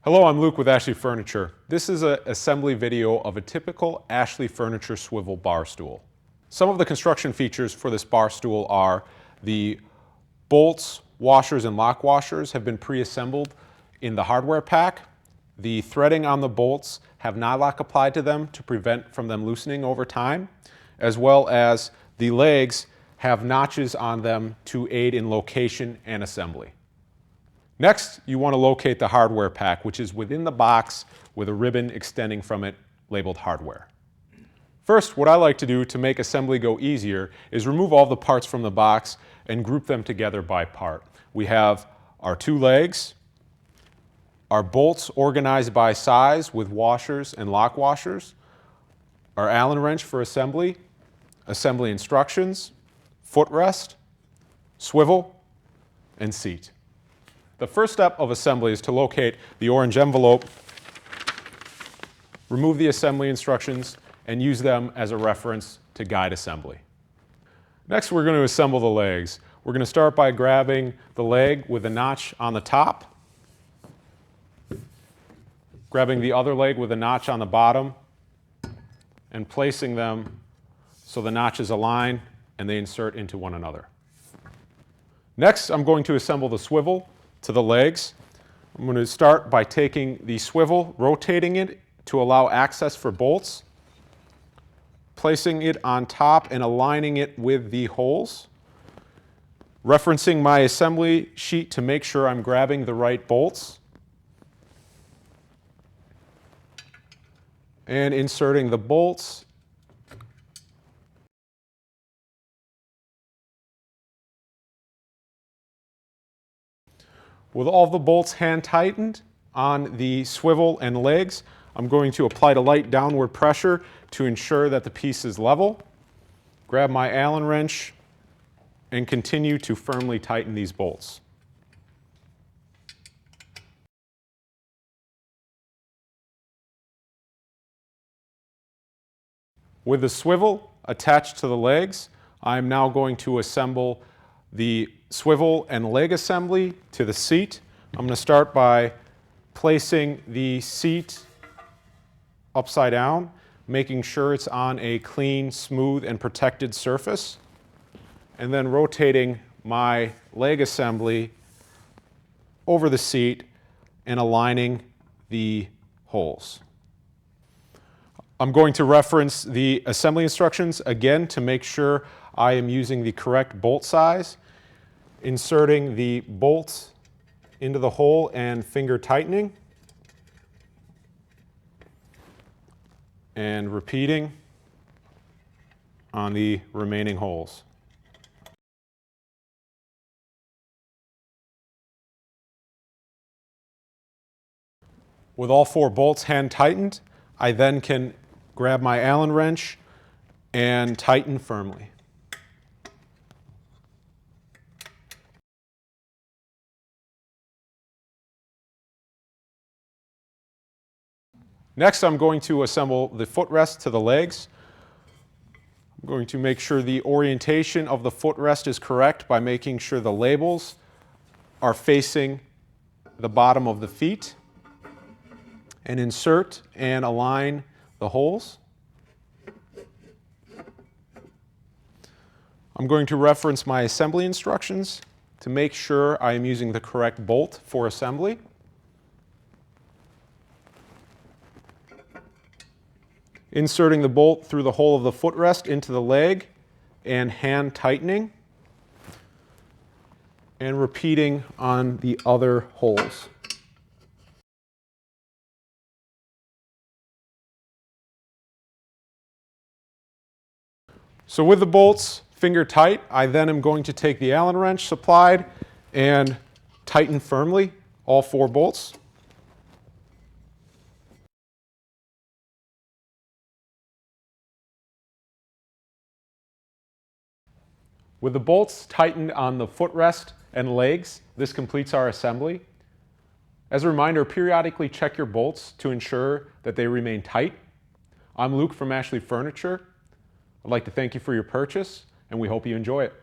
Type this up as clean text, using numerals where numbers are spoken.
Hello, I'm Luke with Ashley Furniture. This is an assembly video of a typical Ashley Furniture swivel bar stool. Some of the construction features for this bar stool are the bolts, washers, and lock washers have been pre-assembled in the hardware pack. The threading on the bolts have nylock applied to them to prevent from them loosening over time, as well as the legs have notches on them to aid in location and assembly. Next, you want to locate the hardware pack, which is within the box with a ribbon extending from it labeled hardware. First, what I like to do to make assembly go easier is remove all the parts from the box and group them together by part. We have our two legs, our bolts organized by size with washers and lock washers, our Allen wrench for assembly, assembly instructions, footrest, swivel, and seat. The first step of assembly is to locate the orange envelope, remove the assembly instructions, and use them as a reference to guide assembly. Next, we're going to assemble the legs. We're going to start by grabbing the leg with a notch on the top, grabbing the other leg with a notch on the bottom, and placing them so the notches align and they insert into one another. Next, I'm going to assemble the swivel to the legs. I'm going to start by taking the swivel, rotating it to allow access for bolts, placing it on top and aligning it with the holes, referencing my assembly sheet to make sure I'm grabbing the right bolts, and inserting the bolts with all the bolts hand tightened on the swivel and legs. I'm going to apply a light downward pressure to ensure that the piece is level. Grab my Allen wrench and continue to firmly tighten these bolts. With the swivel attached to the legs, I'm now going to assemble the swivel and leg assembly to the seat. I'm going to start by placing the seat upside down, making sure it's on a clean, smooth, and protected surface, and then rotating my leg assembly over the seat and aligning the holes. I'm going to reference the assembly instructions again to make sure I am using the correct bolt size, inserting the bolts into the hole and finger tightening, and repeating on the remaining holes. With all four bolts hand tightened, I then can grab my Allen wrench and tighten firmly. Next, I'm going to assemble the footrest to the legs. I'm going to make sure the orientation of the footrest is correct by making sure the labels are facing the bottom of the feet, and insert and align the holes. I'm going to reference my assembly instructions to make sure I am using the correct bolt for assembly. Inserting the bolt through the hole of the footrest into the leg and hand tightening, and repeating on the other holes. So with the bolts finger tight, I then am going to take the Allen wrench supplied and tighten firmly all four bolts. With the bolts tightened on the footrest and legs, this completes our assembly. As a reminder, periodically check your bolts to ensure that they remain tight. I'm Luke from Ashley Furniture. I'd like to thank you for your purchase, and we hope you enjoy it.